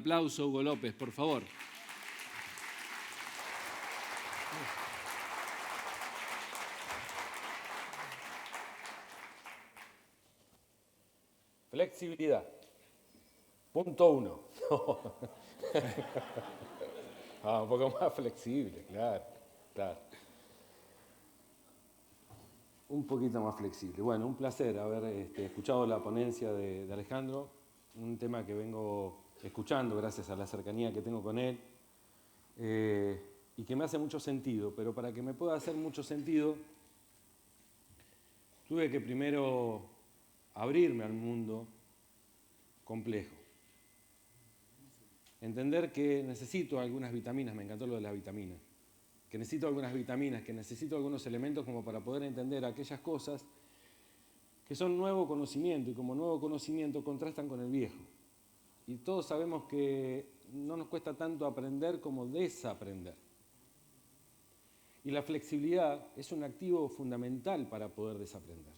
aplauso, Hugo López, por favor. Flexibilidad. Punto 1. Un poco más flexible, claro. Un poquito más flexible. Bueno, un placer haber escuchado la ponencia de Alejandro, un tema que vengo escuchando gracias a la cercanía que tengo con él y que me hace mucho sentido, pero para que me pueda hacer mucho sentido tuve que primero abrirme al mundo complejo. Entender que necesito algunas vitaminas, me encantó lo de las vitaminas, que necesito algunas vitaminas, que necesito algunos elementos como para poder entender aquellas cosas que son nuevo conocimiento y como nuevo conocimiento contrastan con el viejo. Y todos sabemos que no nos cuesta tanto aprender como desaprender. Y la flexibilidad es un activo fundamental para poder desaprender.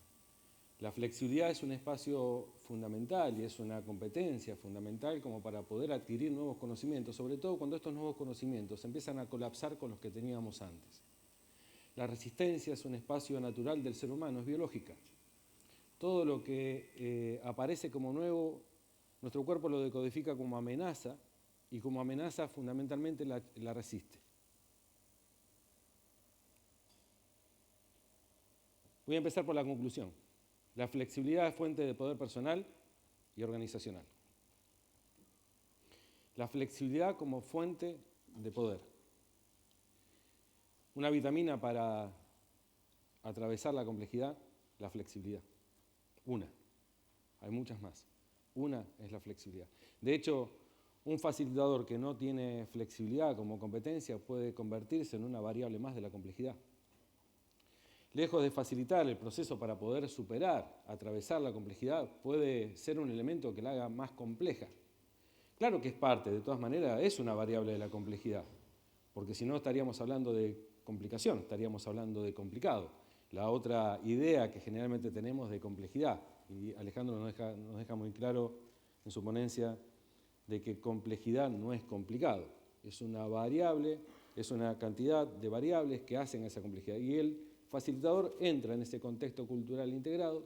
La flexibilidad es un espacio fundamental y es una competencia fundamental como para poder adquirir nuevos conocimientos, sobre todo cuando estos nuevos conocimientos empiezan a colapsar con los que teníamos antes. La resistencia es un espacio natural del ser humano, es biológica. Todo lo que aparece como nuevo, nuestro cuerpo lo decodifica como amenaza y como amenaza fundamentalmente la resiste. Voy a empezar por la conclusión. La flexibilidad es fuente de poder personal y organizacional. La flexibilidad como fuente de poder. Una vitamina para atravesar la complejidad, la flexibilidad. Una. Hay muchas más. Una es la flexibilidad. De hecho, un facilitador que no tiene flexibilidad como competencia puede convertirse en una variable más de la complejidad. Lejos de facilitar el proceso para poder superar, atravesar la complejidad, puede ser un elemento que la haga más compleja. Claro que es parte, de todas maneras, es una variable de la complejidad, porque si no estaríamos hablando de complicación, estaríamos hablando de complicado. La otra idea que generalmente tenemos de complejidad, y Alejandro nos deja muy claro en su ponencia de que complejidad no es complicado, es una variable, es una cantidad de variables que hacen esa complejidad. Y el facilitador entra en ese contexto cultural integrado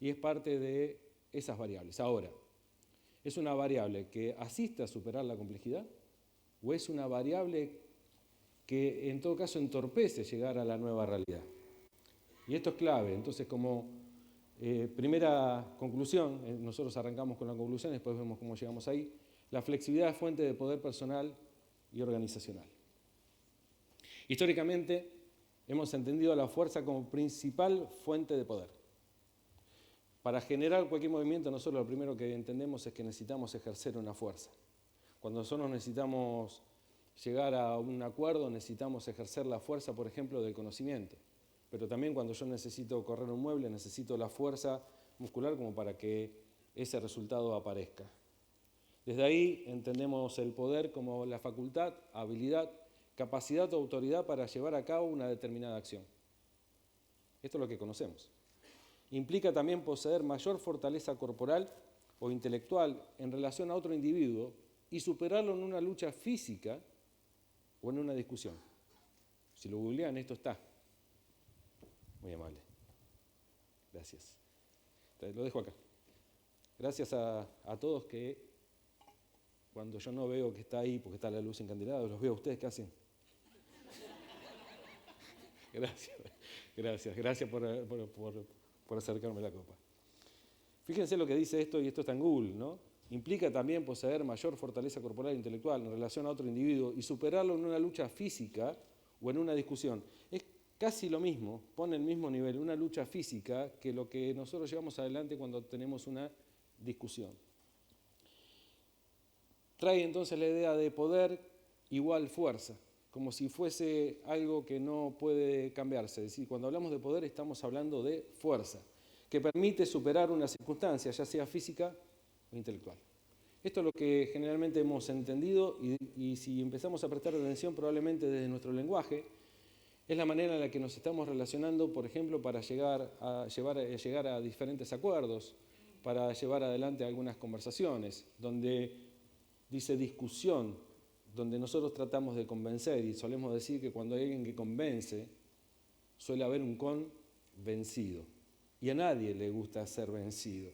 y es parte de esas variables. Ahora, ¿es una variable que asiste a superar la complejidad o es una variable que en todo caso entorpece llegar a la nueva realidad? Y esto es clave. Entonces, como primera conclusión, nosotros arrancamos con la conclusión, después vemos cómo llegamos ahí. La flexibilidad es fuente de poder personal y organizacional. Históricamente, hemos entendido a la fuerza como principal fuente de poder. Para generar cualquier movimiento, nosotros lo primero que entendemos es que necesitamos ejercer una fuerza. Cuando nosotros necesitamos llegar a un acuerdo, necesitamos ejercer la fuerza, por ejemplo, del conocimiento. Pero también cuando yo necesito correr un mueble, necesito la fuerza muscular como para que ese resultado aparezca. Desde ahí entendemos el poder como la facultad, habilidad, capacidad o autoridad para llevar a cabo una determinada acción. Esto es lo que conocemos. Implica también poseer mayor fortaleza corporal o intelectual en relación a otro individuo y superarlo en una lucha física o en una discusión. Si lo googlean, esto está. Muy amable. Gracias. Lo dejo acá. Gracias a todos que cuando yo no veo que está ahí porque está la luz encandilada, los veo a ustedes que hacen. Gracias por acercarme la copa. Fíjense lo que dice esto, y esto está en Google, ¿no? Implica también poseer mayor fortaleza corporal e intelectual en relación a otro individuo y superarlo en una lucha física o en una discusión. Es casi lo mismo, pone el mismo nivel, una lucha física, que lo que nosotros llevamos adelante cuando tenemos una discusión. Trae entonces la idea de poder igual fuerza, como si fuese algo que no puede cambiarse. Es decir, cuando hablamos de poder estamos hablando de fuerza, que permite superar una circunstancia, ya sea física o intelectual. Esto es lo que generalmente hemos entendido y si empezamos a prestar atención probablemente desde nuestro lenguaje, es la manera en la que nos estamos relacionando, por ejemplo, para llegar a diferentes acuerdos, para llevar adelante algunas conversaciones, donde dice discusión, donde nosotros tratamos de convencer y solemos decir que cuando hay alguien que convence, suele haber un convencido. Y a nadie le gusta ser vencido.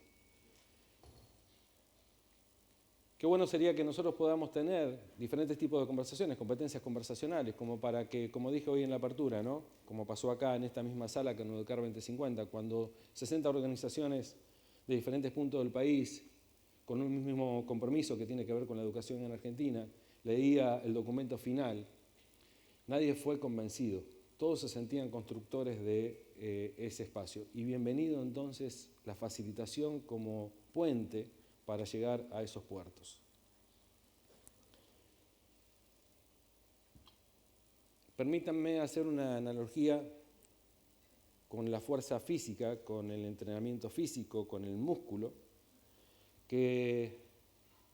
Qué bueno sería que nosotros podamos tener diferentes tipos de conversaciones, competencias conversacionales, como para que, como dije hoy en la apertura, ¿no? Como pasó acá en esta misma sala con Educar 2050, cuando 60 organizaciones de diferentes puntos del país, con un mismo compromiso que tiene que ver con la educación en Argentina, leía el documento final, nadie fue convencido, todos se sentían constructores de ese espacio. Y bienvenido entonces la facilitación como puente para llegar a esos puertos. Permítanme hacer una analogía con la fuerza física, con el entrenamiento físico, con el músculo, que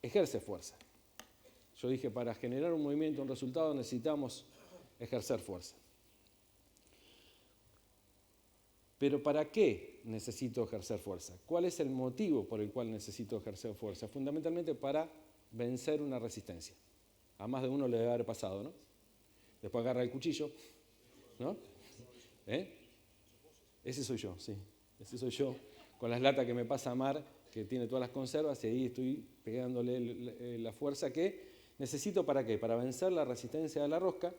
ejerce fuerza. Yo dije, para generar un movimiento, un resultado, necesitamos ejercer fuerza. Pero ¿para qué necesito ejercer fuerza? ¿Cuál es el motivo por el cual necesito ejercer fuerza? Fundamentalmente para vencer una resistencia. A más de uno le debe haber pasado, ¿no? Después agarra el cuchillo, ¿no? Ese soy yo, sí. Ese soy yo, con las latas que me pasa Mar, que tiene todas las conservas, y ahí estoy pegándole la fuerza que necesito. ¿Para qué? Para vencer la resistencia de la rosca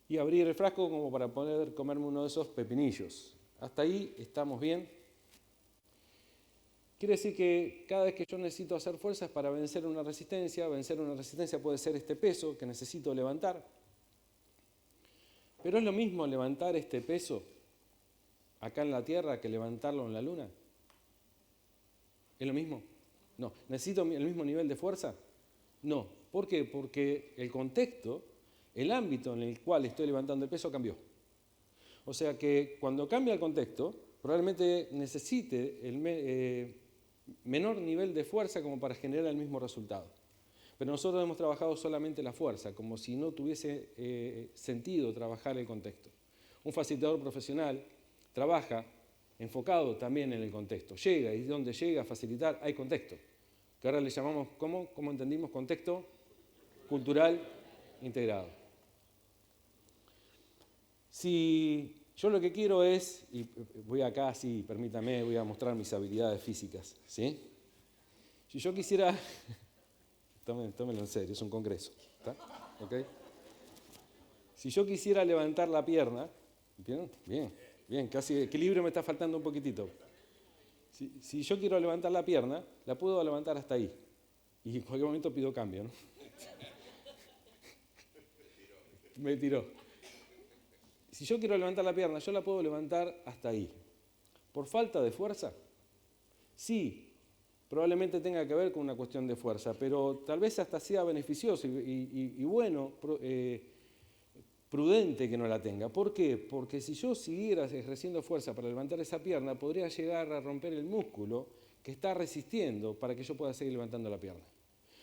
y abrir el frasco como para poder comerme uno de esos pepinillos. Hasta ahí estamos bien. Quiere decir que cada vez que yo necesito hacer fuerzas para vencer una resistencia puede ser este peso que necesito levantar. Pero es lo mismo levantar este peso acá en la Tierra que levantarlo en la Luna. ¿Es lo mismo? No. ¿Necesito el mismo nivel de fuerza? No. ¿Por qué? Porque el contexto, el ámbito en el cual estoy levantando el peso cambió. O sea que cuando cambia el contexto, probablemente necesite el menor nivel de fuerza como para generar el mismo resultado. Pero nosotros hemos trabajado solamente la fuerza, como si no tuviese sentido trabajar el contexto. Un facilitador profesional trabaja enfocado también en el contexto. Llega, y donde llega a facilitar hay contexto, que ahora le llamamos, ¿cómo entendimos? Contexto cultural integrado. Si yo lo que quiero es, y voy acá, sí, permítame, voy a mostrar mis habilidades físicas, ¿sí? Si yo quisiera, tómenlo en serio, es un congreso, ¿está? ¿Okay? Si yo quisiera levantar la pierna, bien, casi equilibrio me está faltando un poquitito. Si yo quiero levantar la pierna, la puedo levantar hasta ahí. Y en cualquier momento pido cambio, ¿no? Me tiró. Si yo quiero levantar la pierna, yo la puedo levantar hasta ahí. ¿Por falta de fuerza? Sí, probablemente tenga que ver con una cuestión de fuerza, pero tal vez hasta sea beneficioso y bueno, prudente que no la tenga. ¿Por qué? Porque si yo siguiera ejerciendo fuerza para levantar esa pierna, podría llegar a romper el músculo que está resistiendo para que yo pueda seguir levantando la pierna.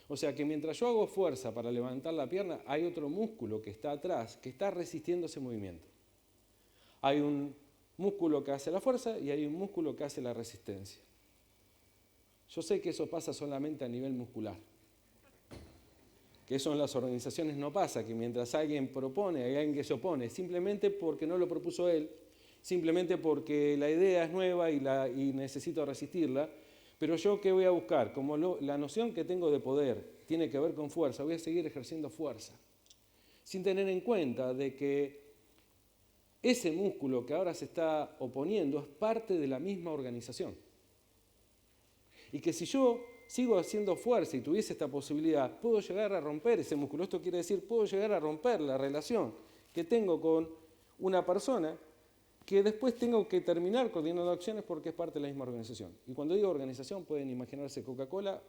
O sea que mientras yo hago fuerza para levantar la pierna, hay otro músculo que está atrás, que está resistiendo ese movimiento. Hay un músculo que hace la fuerza y hay un músculo que hace la resistencia. Yo sé que eso pasa solamente a nivel muscular. Que eso en las organizaciones no pasa, que mientras alguien propone, hay alguien que se opone, simplemente porque no lo propuso él, simplemente porque la idea es nueva y necesito resistirla, pero yo ¿qué voy a buscar? Como la noción que tengo de poder tiene que ver con fuerza, voy a seguir ejerciendo fuerza, sin tener en cuenta de que ese músculo que ahora se está oponiendo es parte de la misma organización. Y que si yo sigo haciendo fuerza y tuviese esta posibilidad, puedo llegar a romper ese músculo. Esto quiere decir, puedo llegar a romper la relación que tengo con una persona que después tengo que terminar coordinando acciones porque es parte de la misma organización. Y cuando digo organización pueden imaginarse Coca-Cola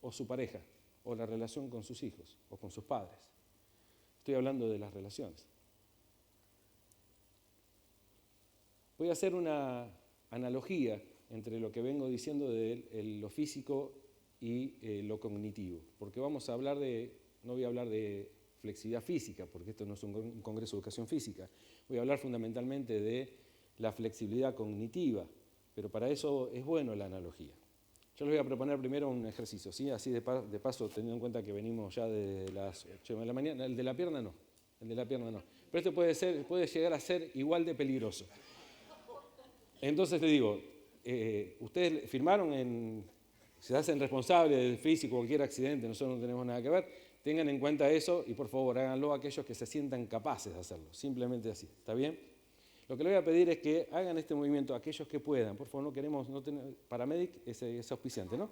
o su pareja, o la relación con sus hijos o con sus padres. Estoy hablando de las relaciones. Voy a hacer una analogía entre lo que vengo diciendo de lo físico y lo cognitivo, porque vamos a hablar no voy a hablar de flexibilidad física, porque esto no es un congreso de educación física, voy a hablar fundamentalmente de la flexibilidad cognitiva, pero para eso es bueno la analogía. Yo les voy a proponer primero un ejercicio, ¿sí? Así de paso, teniendo en cuenta que venimos ya de las 8 de la mañana. El de la pierna no, el de la pierna no. Pero esto puede llegar a ser igual de peligroso. Entonces te digo, ustedes firmaron se hacen responsables del físico, cualquier accidente, nosotros no tenemos nada que ver, tengan en cuenta eso y por favor háganlo aquellos que se sientan capaces de hacerlo, simplemente así, ¿está bien? Lo que le voy a pedir es que hagan este movimiento aquellos que puedan, por favor, no queremos, Paramedic es auspiciante, ¿no?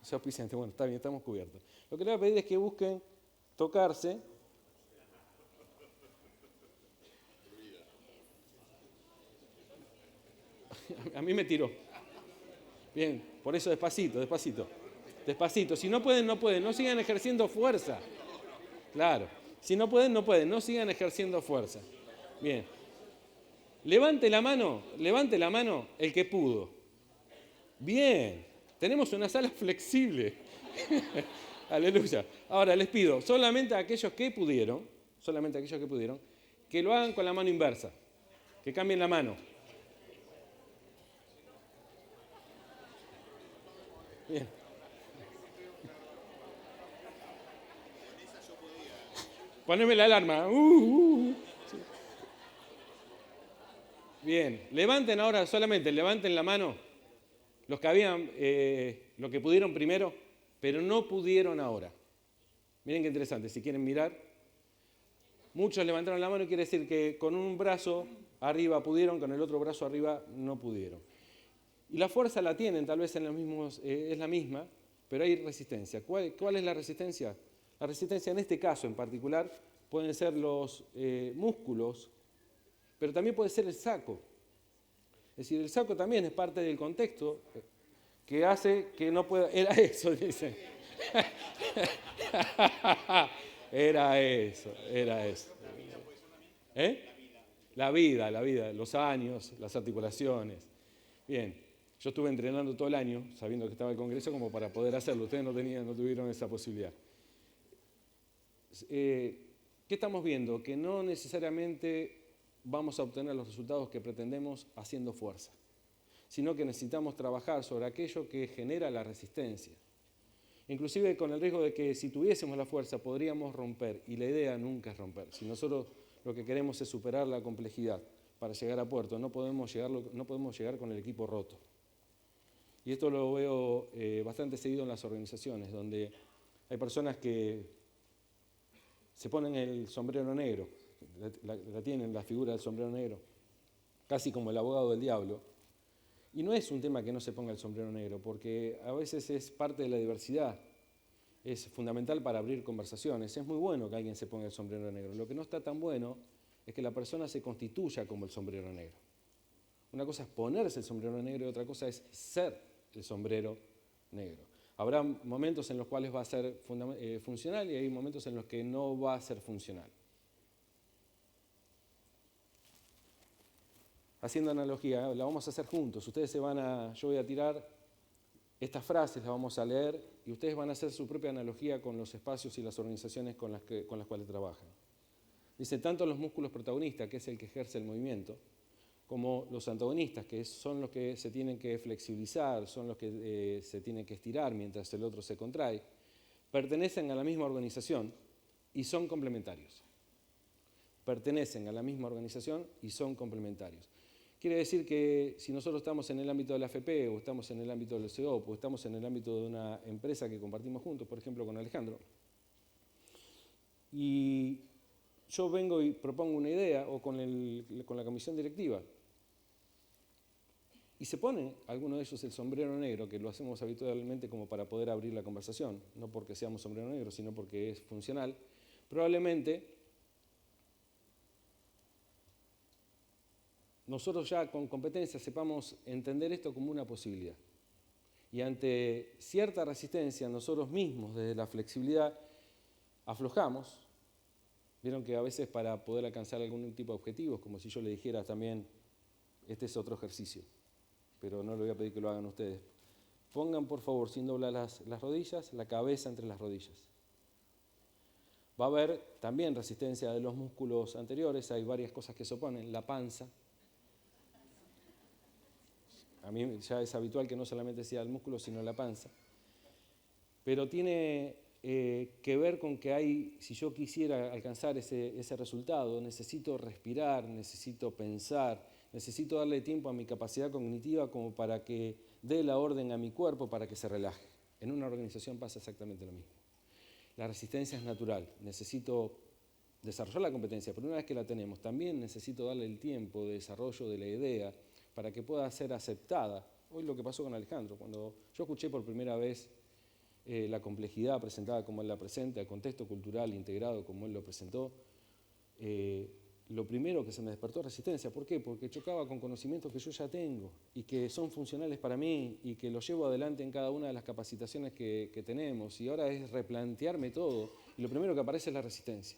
Es auspiciante, bueno, está bien, estamos cubiertos. Lo que le voy a pedir es que busquen tocarse. A mí me tiró. Bien, por eso despacito, despacito. Despacito. Si no pueden, no pueden. No sigan ejerciendo fuerza. Claro. Si no pueden, no pueden. No sigan ejerciendo fuerza. Bien. Levante la mano el que pudo. Bien. Tenemos una sala flexible. Aleluya. Ahora les pido, solamente a aquellos que pudieron, que lo hagan con la mano inversa. Que cambien la mano. Bien. Poneme la alarma. Bien. Levanten ahora solamente, levanten la mano los que habían, los que pudieron primero, pero no pudieron ahora. Miren qué interesante. Si quieren mirar, muchos levantaron la mano y quiere decir que con un brazo arriba pudieron, con el otro brazo arriba no pudieron. Y la fuerza la tienen, tal vez es la misma, pero hay resistencia. ¿Cuál es la resistencia? La resistencia en este caso en particular pueden ser los músculos, pero también puede ser el saco. Es decir, el saco también es parte del contexto que hace que no pueda... Era eso, dice. Era eso. La vida, los años, las articulaciones. Bien. Yo estuve entrenando todo el año, sabiendo que estaba el Congreso, como para poder hacerlo. Ustedes no tuvieron esa posibilidad. ¿Qué estamos viendo? Que no necesariamente vamos a obtener los resultados que pretendemos haciendo fuerza, sino que necesitamos trabajar sobre aquello que genera la resistencia. Inclusive con el riesgo de que si tuviésemos la fuerza podríamos romper, y la idea nunca es romper. Si nosotros lo que queremos es superar la complejidad para llegar a puerto, no podemos llegar con el equipo roto. Y esto lo veo bastante seguido en las organizaciones, donde hay personas que se ponen el sombrero negro, la tienen la figura del sombrero negro, casi como el abogado del diablo. Y no es un tema que no se ponga el sombrero negro, porque a veces es parte de la diversidad, es fundamental para abrir conversaciones. Es muy bueno que alguien se ponga el sombrero negro. Lo que no está tan bueno es que la persona se constituya como el sombrero negro. Una cosa es ponerse el sombrero negro y otra cosa es ser el sombrero negro. Habrá momentos en los cuales va a ser funcional y hay momentos en los que no va a ser funcional. Haciendo analogía, la vamos a hacer juntos. Yo voy a tirar estas frases, las vamos a leer y ustedes van a hacer su propia analogía con los espacios y las organizaciones con las cuales trabajan. Dice, tanto los músculos protagonistas, que es el que ejerce el movimiento, como los antagonistas, que son los que se tienen que flexibilizar, son los que se tienen que estirar mientras el otro se contrae, pertenecen a la misma organización y son complementarios. Pertenecen a la misma organización y son complementarios. Quiere decir que si nosotros estamos en el ámbito de la AFP, o estamos en el ámbito del CEOP, o estamos en el ámbito de una empresa que compartimos juntos, por ejemplo con Alejandro, y yo vengo y propongo una idea, o con la comisión directiva, y se pone alguno de ellos el sombrero negro, que lo hacemos habitualmente como para poder abrir la conversación, no porque seamos sombrero negro, sino porque es funcional, probablemente nosotros ya con competencia sepamos entender esto como una posibilidad. Y ante cierta resistencia, nosotros mismos, desde la flexibilidad, aflojamos. Vieron que a veces para poder alcanzar algún tipo de objetivos, como si yo le dijera también, este es otro ejercicio, pero no le voy a pedir que lo hagan ustedes. Pongan, por favor, sin doblar las rodillas, la cabeza entre las rodillas. Va a haber también resistencia de los músculos anteriores, hay varias cosas que se oponen, la panza. a mí ya es habitual que no solamente sea el músculo, sino la panza, pero tiene que ver con que si yo quisiera alcanzar ese resultado, necesito respirar, necesito pensar, necesito darle tiempo a mi capacidad cognitiva como para que dé la orden a mi cuerpo para que se relaje. En una organización pasa exactamente lo mismo. La resistencia es natural, necesito desarrollar la competencia, pero una vez que la tenemos, también necesito darle el tiempo de desarrollo de la idea para que pueda ser aceptada. Hoy lo que pasó con Alejandro, cuando yo escuché por primera vez la complejidad presentada como él la presenta, el contexto cultural integrado como él lo presentó, lo primero que se me despertó es resistencia. ¿Por qué? Porque chocaba con conocimientos que yo ya tengo y que son funcionales para mí y que los llevo adelante en cada una de las capacitaciones que tenemos. Y ahora es replantearme todo y lo primero que aparece es la resistencia.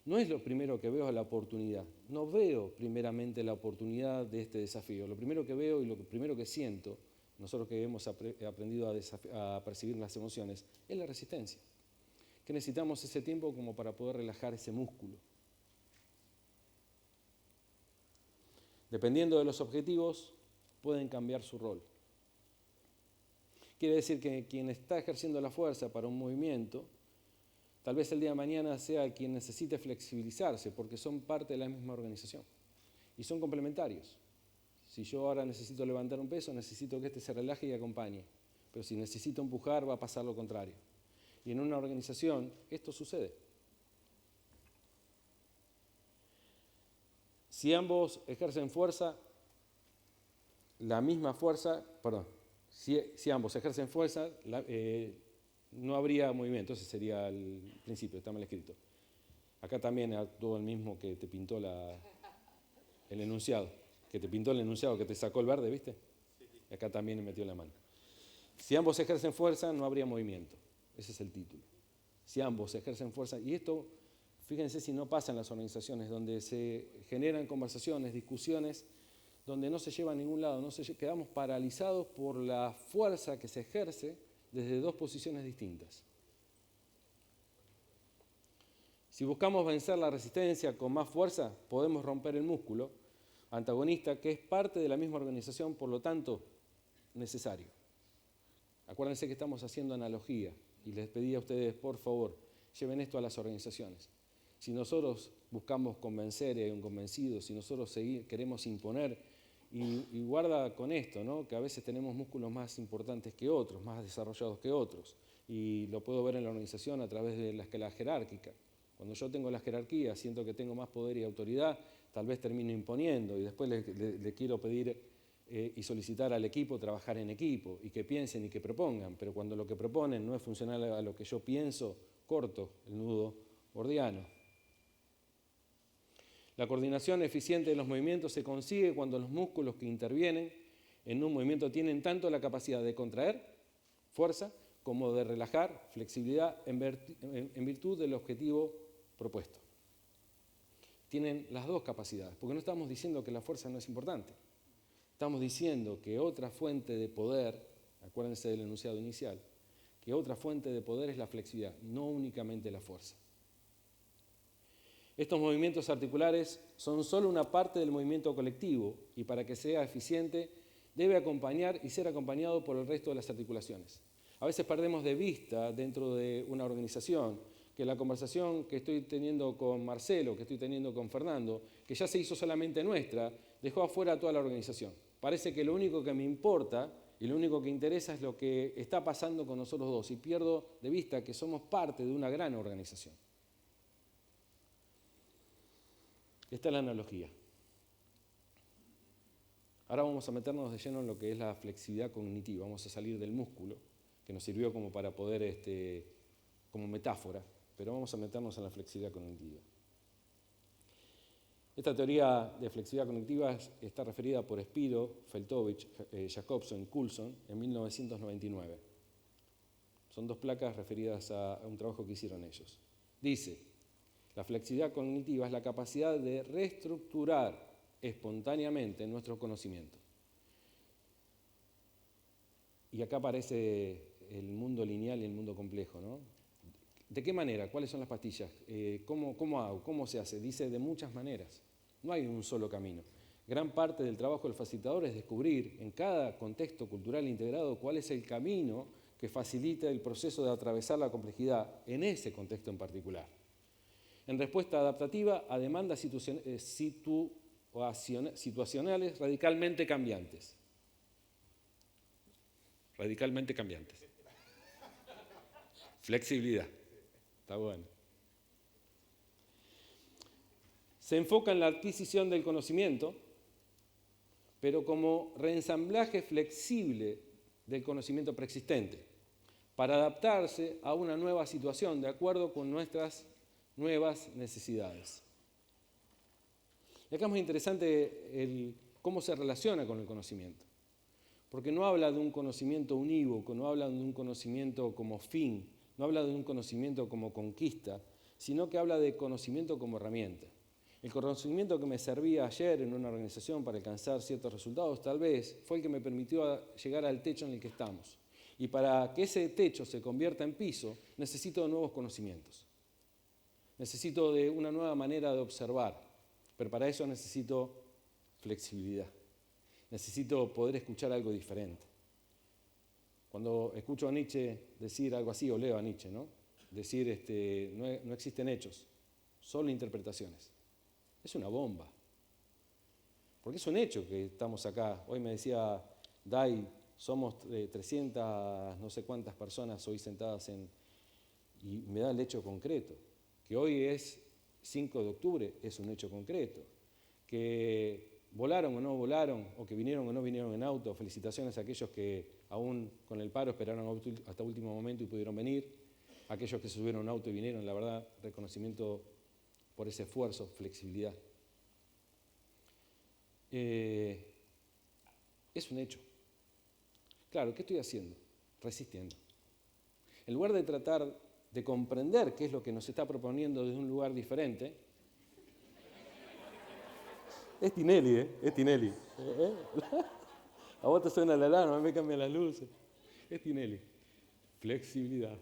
No es lo primero que veo la oportunidad. No veo primeramente la oportunidad de este desafío. Lo primero que veo y lo primero que siento, nosotros que hemos aprendido a percibir las emociones, es la resistencia. Que necesitamos ese tiempo como para poder relajar ese músculo. Dependiendo de los objetivos, pueden cambiar su rol. Quiere decir que quien está ejerciendo la fuerza para un movimiento, tal vez el día de mañana sea quien necesite flexibilizarse, porque son parte de la misma organización y son complementarios. Si yo ahora necesito levantar un peso, necesito que este se relaje y acompañe. Pero si necesito empujar, va a pasar lo contrario. Y en una organización esto sucede. Si ambos ejercen fuerza, si ambos ejercen fuerza, no habría movimiento. Ese sería el principio, está mal escrito. Acá también actuó el mismo que te pintó el enunciado. Que te pintó el enunciado, que te sacó el verde, ¿viste? Y acá también me metió la mano. Si ambos ejercen fuerza, no habría movimiento. Ese es el título. Si ambos ejercen fuerza, y esto, fíjense si no pasa en las organizaciones, donde se generan conversaciones, discusiones, donde no se lleva a ningún lado, quedamos paralizados por la fuerza que se ejerce desde dos posiciones distintas. Si buscamos vencer la resistencia con más fuerza, podemos romper el músculo antagonista, que es parte de la misma organización, por lo tanto, necesario. Acuérdense que estamos haciendo analogía y les pedí a ustedes, por favor, lleven esto a las organizaciones. Si nosotros buscamos convencer a un convencido, si nosotros queremos imponer, y guarda con esto, ¿no? Que a veces tenemos músculos más importantes que otros, más desarrollados que otros, y lo puedo ver en la organización a través de la escala jerárquica. Cuando yo tengo la jerarquía, siento que tengo más poder y autoridad, tal vez termino imponiendo y después le quiero pedir y solicitar al equipo trabajar en equipo y que piensen y que propongan, pero cuando lo que proponen no es funcional a lo que yo pienso, corto el nudo gordiano. La coordinación eficiente de los movimientos se consigue cuando los músculos que intervienen en un movimiento tienen tanto la capacidad de contraer, fuerza, como de relajar, flexibilidad, en virtud del objetivo propuesto. Tienen las dos capacidades, porque no estamos diciendo que la fuerza no es importante. Estamos diciendo que otra fuente de poder, acuérdense del enunciado inicial, que otra fuente de poder es la flexibilidad, no únicamente la fuerza. Estos movimientos articulares son solo una parte del movimiento colectivo y para que sea eficiente debe acompañar y ser acompañado por el resto de las articulaciones. A veces perdemos de vista dentro de una organización que la conversación que estoy teniendo con Marcelo, que estoy teniendo con Fernando, que ya se hizo solamente nuestra, dejó afuera a toda la organización. Parece que lo único que me importa y lo único que interesa es lo que está pasando con nosotros dos y pierdo de vista que somos parte de una gran organización. Esta es la analogía. Ahora vamos a meternos de lleno en lo que es la flexibilidad cognitiva. Vamos a salir del músculo, que nos sirvió como para poder, como metáfora, pero vamos a meternos en la flexibilidad cognitiva. Esta teoría de flexibilidad cognitiva está referida por Spiro, Feltovich, Jacobson y Coulson en 1999. Son dos placas referidas a un trabajo que hicieron ellos. Dice, la flexibilidad cognitiva es la capacidad de reestructurar espontáneamente nuestro conocimiento. Y acá aparece el mundo lineal y el mundo complejo, ¿no? ¿De qué manera? ¿Cuáles son las pastillas? ¿Cómo hago? ¿Cómo se hace? Dice de muchas maneras. No hay un solo camino. Gran parte del trabajo del facilitador es descubrir en cada contexto cultural integrado cuál es el camino que facilita el proceso de atravesar la complejidad en ese contexto en particular. En respuesta adaptativa a demandas situacionales radicalmente cambiantes. Radicalmente cambiantes. Flexibilidad. Está bueno. Se enfoca en la adquisición del conocimiento, pero como reensamblaje flexible del conocimiento preexistente, para adaptarse a una nueva situación de acuerdo con nuestras nuevas necesidades. Y acá es muy interesante cómo se relaciona con el conocimiento, porque no habla de un conocimiento unívoco, no habla de un conocimiento como fin, no habla de un conocimiento como conquista, sino que habla de conocimiento como herramienta. El conocimiento que me servía ayer en una organización para alcanzar ciertos resultados, tal vez fue el que me permitió llegar al techo en el que estamos. Y para que ese techo se convierta en piso, necesito de nuevos conocimientos. Necesito de una nueva manera de observar, pero para eso necesito flexibilidad. Necesito poder escuchar algo diferente. Cuando escucho a Nietzsche decir algo así, o leo a Nietzsche, ¿no? Decir, no existen hechos, solo interpretaciones. Es una bomba. Porque es un hecho que estamos acá. Hoy me decía Dai, somos 300, no sé cuántas personas hoy sentadas y me da el hecho concreto. Que hoy es 5 de octubre, es un hecho concreto. Que volaron o no volaron, o que vinieron o no vinieron en auto, felicitaciones a aquellos que aún con el paro esperaron hasta último momento y pudieron venir. Aquellos que se subieron a un auto y vinieron, la verdad, reconocimiento por ese esfuerzo, flexibilidad. Es un hecho. Claro, ¿qué estoy haciendo? Resistiendo. En lugar de tratar de comprender qué es lo que nos está proponiendo desde un lugar diferente, es Tinelli, ¿eh? Es Tinelli. A vos te suena la alarma, a mí me cambian las luces. Es Tinelli. Flexibilidad.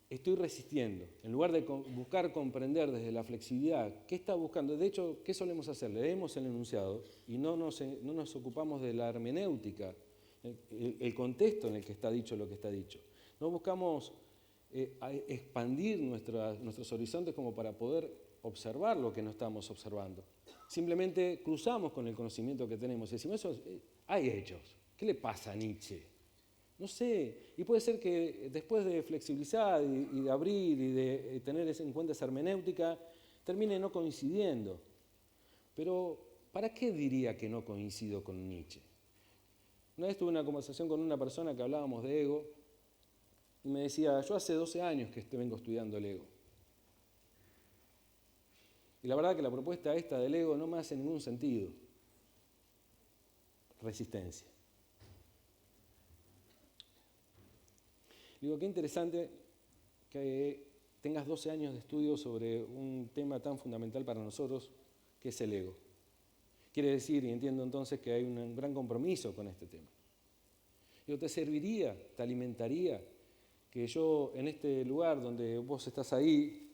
Estoy resistiendo. En lugar de buscar comprender desde la flexibilidad, ¿qué está buscando? De hecho, ¿qué solemos hacer? Leemos el enunciado y no nos ocupamos de la hermenéutica, el contexto en el que está dicho lo que está dicho. No buscamos expandir nuestros horizontes como para poder observar lo que no estamos observando. Simplemente cruzamos con el conocimiento que tenemos y decimos, hay hechos. ¿Qué le pasa a Nietzsche? No sé, y puede ser que después de flexibilizar y de abrir y de tener en cuenta esa hermenéutica, termine no coincidiendo. Pero, ¿para qué diría que no coincido con Nietzsche? Una vez tuve una conversación con una persona que hablábamos de ego y me decía, yo hace 12 años que vengo estudiando el ego. Y la verdad que la propuesta esta del ego no me hace ningún sentido. Resistencia. Digo, qué interesante que tengas 12 años de estudio sobre un tema tan fundamental para nosotros, que es el ego. Quiere decir, y entiendo entonces, que hay un gran compromiso con este tema. Digo, ¿te serviría, te alimentaría que yo en este lugar donde vos estás ahí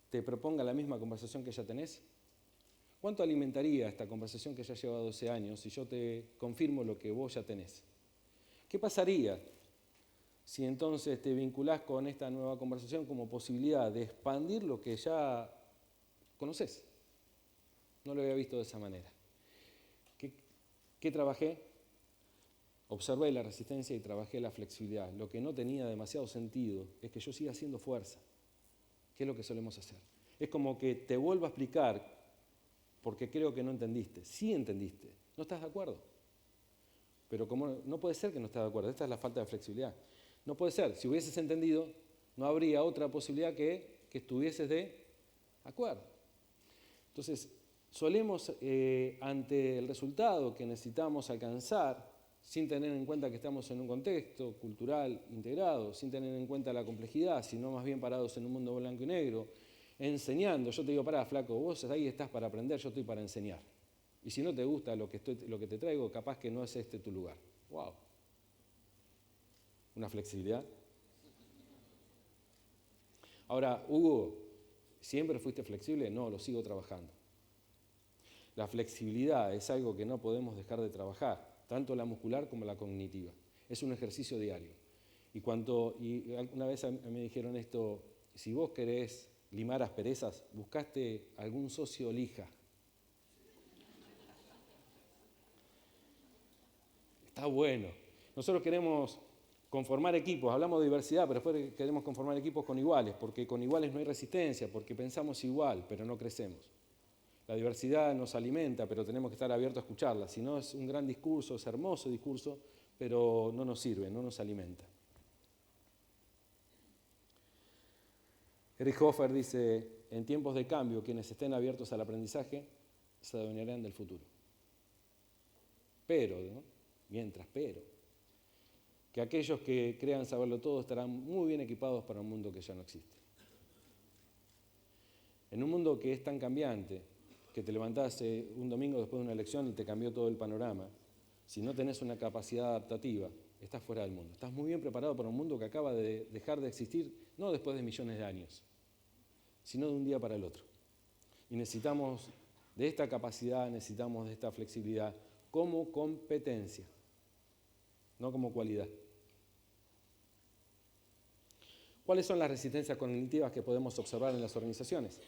te proponga la misma conversación que ya tenés? ¿Cuánto alimentaría esta conversación que ya lleva 12 años si yo te confirmo lo que vos ya tenés? ¿Qué pasaría si entonces te vinculás con esta nueva conversación como posibilidad de expandir lo que ya conocés? No lo había visto de esa manera. ¿Qué trabajé? Observé la resistencia y trabajé la flexibilidad. Lo que no tenía demasiado sentido es que yo siga haciendo fuerza. ¿Qué es lo que solemos hacer? Es como que te vuelvo a explicar porque creo que no entendiste. Sí entendiste, no estás de acuerdo. Pero como no puede ser que no estés de acuerdo, esta es la falta de flexibilidad. No puede ser, si hubieses entendido, no habría otra posibilidad que estuvieses de acuerdo. Entonces, solemos, ante el resultado que necesitamos alcanzar, sin tener en cuenta que estamos en un contexto cultural integrado, sin tener en cuenta la complejidad, sino más bien parados en un mundo blanco y negro, enseñando. Yo te digo, pará, flaco, vos ahí estás para aprender, yo estoy para enseñar. Y si no te gusta lo que te traigo, capaz que no es este tu lugar. ¡Wow! Una flexibilidad. Ahora, Hugo, ¿Siempre fuiste flexible? No, lo sigo trabajando. La flexibilidad es algo que no podemos dejar de trabajar, tanto la muscular como la cognitiva. Es un ejercicio diario. Y una vez me dijeron esto, si vos querés limar asperezas, buscaste algún socio lija. Está bueno. Nosotros queremos conformar equipos, hablamos de diversidad, pero después queremos conformar equipos con iguales, porque con iguales no hay resistencia, porque pensamos igual, pero no crecemos. La diversidad nos alimenta, pero tenemos que estar abiertos a escucharla. Si no, es un gran discurso, es hermoso discurso, pero no nos sirve, no nos alimenta. Erich Hoffer dice, en tiempos de cambio, quienes estén abiertos al aprendizaje se adueñarán del futuro. Pero, ¿no? Pero, que aquellos que crean saberlo todo estarán muy bien equipados para un mundo que ya no existe. En un mundo que es tan cambiante, que te levantaste un domingo después de una elección y te cambió todo el panorama, si no tenés una capacidad adaptativa, estás fuera del mundo. Estás muy bien preparado para un mundo que acaba de dejar de existir, no después de millones de años, sino de un día para el otro. Y necesitamos de esta capacidad, necesitamos de esta flexibilidad como competencia, no como cualidad. ¿Cuáles son las resistencias cognitivas que podemos observar en las organizaciones?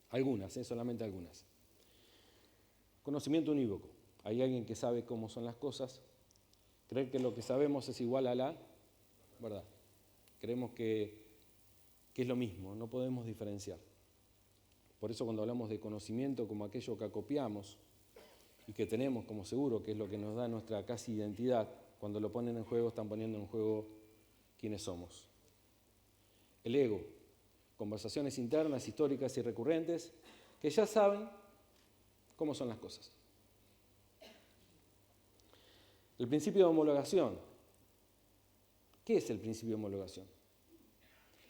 Algunas, solamente algunas. Conocimiento unívoco. Hay alguien que sabe cómo son las cosas, cree que lo que sabemos es igual a la verdad. Creemos que es lo mismo, no podemos diferenciar. Por eso cuando hablamos de conocimiento como aquello que acopiamos y que tenemos como seguro, que es lo que nos da nuestra casi identidad, cuando lo ponen en juego están poniendo en juego quiénes somos. El ego, conversaciones internas, históricas y recurrentes, que ya saben cómo son las cosas. El principio de homologación. ¿Qué es el principio de homologación?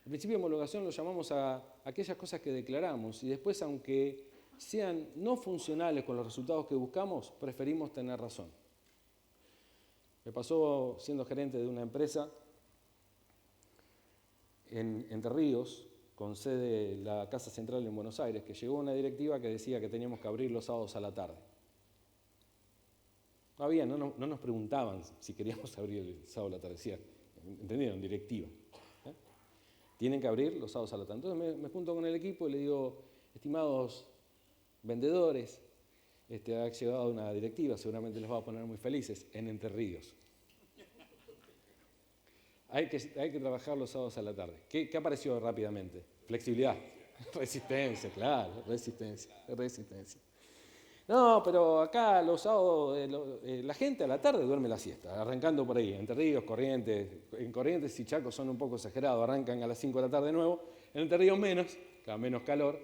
El principio de homologación lo llamamos a aquellas cosas que declaramos y después, aunque sean no funcionales con los resultados que buscamos, preferimos tener razón. Me pasó siendo gerente de una empresa en Entre Ríos, con sede en la Casa Central en Buenos Aires, que llegó una directiva que decía que teníamos que abrir los sábados a la tarde. No nos preguntaban si queríamos abrir el sábado a la tarde, decía, ¿entendieron? Directiva. Tienen que abrir los sábados a la tarde. Entonces me junto con el equipo y le digo, estimados vendedores, ha llegado una directiva, seguramente les va a poner muy felices, en Entre Ríos. Hay que trabajar los sábados a la tarde. ¿Qué apareció rápidamente? Flexibilidad. Resistencia, claro, resistencia. No, pero acá los sábados la gente a la tarde duerme la siesta, arrancando por ahí, Entre Ríos, Corrientes. En Corrientes y Chaco son un poco exagerados, arrancan a las 5 de la tarde de nuevo, en Entre Ríos menos calor,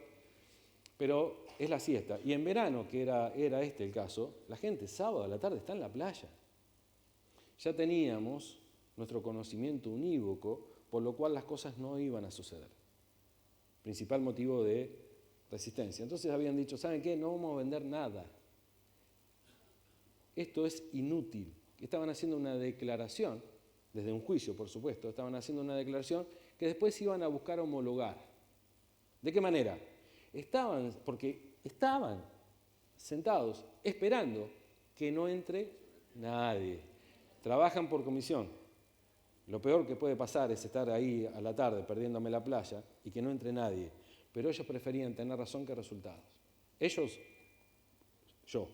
pero es la siesta. Y en verano, que era este el caso, la gente sábado a la tarde está en la playa. Ya teníamos nuestro conocimiento unívoco, por lo cual las cosas no iban a suceder. Principal motivo de resistencia. Entonces habían dicho, ¿saben qué? No vamos a vender nada. Esto es inútil. Estaban haciendo una declaración, desde un juicio, por supuesto, estaban haciendo una declaración que después iban a buscar homologar. ¿De qué manera? Porque estaban sentados esperando que no entre nadie. Trabajan por comisión. Lo peor que puede pasar es estar ahí a la tarde perdiéndome la playa y que no entre nadie. Pero ellos preferían tener razón que resultados. Yo. O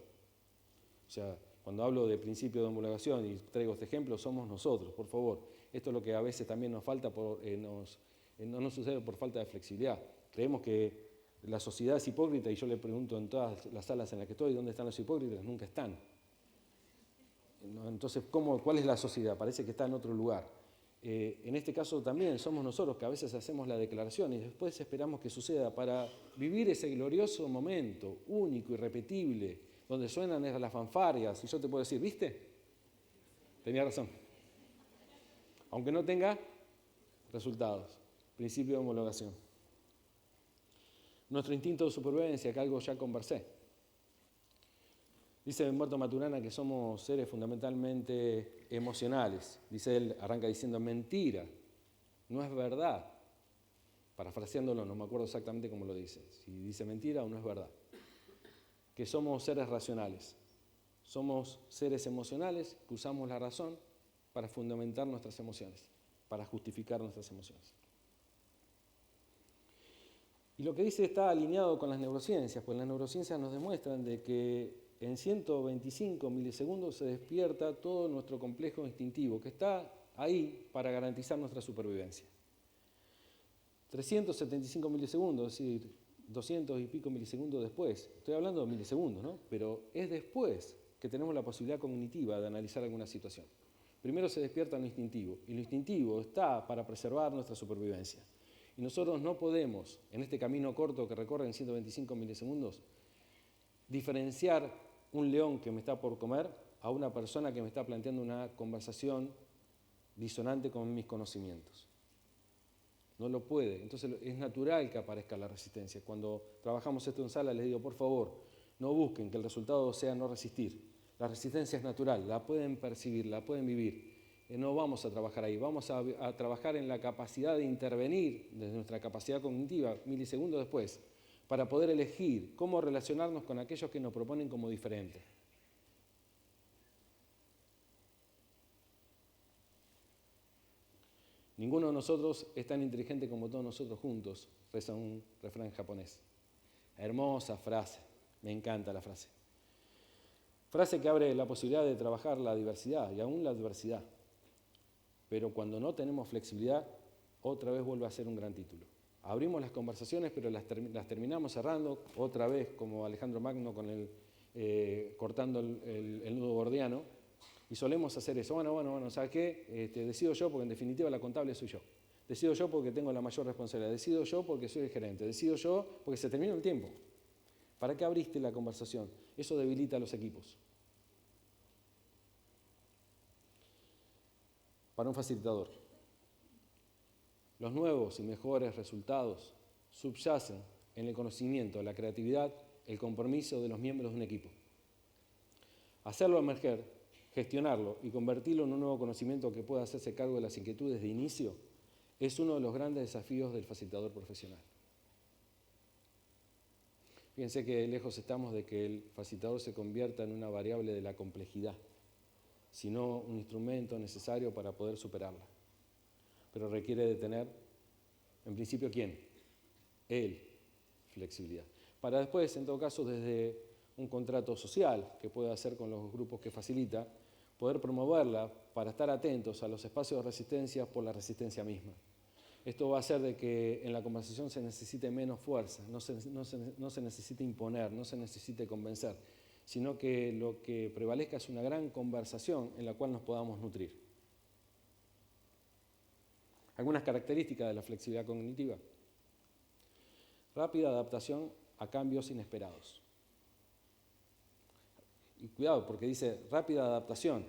sea, cuando hablo de principio de homologación y traigo este ejemplo, somos nosotros, por favor. Esto es lo que a veces también nos falta, no nos sucede por falta de flexibilidad. Creemos que la sociedad es hipócrita y yo le pregunto en todas las salas en las que estoy, ¿dónde están los hipócritas? Nunca están. Entonces, ¿cuál es la sociedad? Parece que está en otro lugar. En este caso también somos nosotros que a veces hacemos la declaración y después esperamos que suceda para vivir ese glorioso momento, único, irrepetible, donde suenan las fanfarrias y yo te puedo decir, ¿viste? Tenía razón. Aunque no tenga resultados. Principio de homologación. Nuestro instinto de supervivencia, que algo ya conversé. Dice Humberto Maturana que somos seres fundamentalmente emocionales. Dice él, arranca diciendo, mentira, no es verdad. parafraseándolo, no me acuerdo exactamente cómo lo dice, si dice mentira o no es verdad, que somos seres racionales, somos seres emocionales que usamos la razón para fundamentar nuestras emociones, para justificar nuestras emociones. Y lo que dice está alineado con las neurociencias, pues las neurociencias nos demuestran de que en 125 milisegundos se despierta todo nuestro complejo instintivo, que está ahí para garantizar nuestra supervivencia. 375 milisegundos, es decir, 200 y pico milisegundos después, estoy hablando de milisegundos, ¿no? Pero es después que tenemos la posibilidad cognitiva de analizar alguna situación. Primero se despierta lo instintivo, y lo instintivo está para preservar nuestra supervivencia. Y nosotros no podemos, en este camino corto que recorre en 125 milisegundos, diferenciar un león que me está por comer a una persona que me está planteando una conversación disonante con mis conocimientos. No lo puede. Entonces es natural que aparezca la resistencia. Cuando trabajamos esto en sala les digo, por favor, no busquen que el resultado sea no resistir. La resistencia es natural, la pueden percibir, la pueden vivir. No vamos a trabajar ahí, vamos a trabajar en la capacidad de intervenir desde nuestra capacidad cognitiva milisegundos después para poder elegir cómo relacionarnos con aquellos que nos proponen como diferentes. Ninguno de nosotros es tan inteligente como todos nosotros juntos, reza un refrán japonés. Hermosa frase, me encanta la frase. Frase que abre la posibilidad de trabajar la diversidad y aún la adversidad. Pero cuando no tenemos flexibilidad, otra vez vuelve a ser un gran título. Abrimos las conversaciones, pero las terminamos cerrando, otra vez como Alejandro Magno con cortando el nudo gordiano, y solemos hacer eso. Bueno, ¿sabes qué? Decido yo porque en definitiva la contable soy yo. Decido yo porque tengo la mayor responsabilidad. Decido yo porque soy el gerente. Decido yo porque se termina el tiempo. ¿Para qué abriste la conversación? Eso debilita a los equipos. Para un facilitador, los nuevos y mejores resultados subyacen en el conocimiento, la creatividad, el compromiso de los miembros de un equipo. Hacerlo emerger, gestionarlo y convertirlo en un nuevo conocimiento que pueda hacerse cargo de las inquietudes de inicio es uno de los grandes desafíos del facilitador profesional. Fíjense que lejos estamos de que el facilitador se convierta en una variable de la complejidad, sino un instrumento necesario para poder superarla. Pero requiere de tener, en principio, ¿quién? Él, flexibilidad. Para después, en todo caso, desde un contrato social que pueda hacer con los grupos que facilita, poder promoverla para estar atentos a los espacios de resistencia por la resistencia misma. Esto va a hacer de que en la conversación se necesite menos fuerza, no se necesite imponer, no se necesite convencer, sino que lo que prevalezca es una gran conversación en la cual nos podamos nutrir. Algunas características de la flexibilidad cognitiva. Rápida adaptación a cambios inesperados. Y cuidado, porque dice rápida adaptación.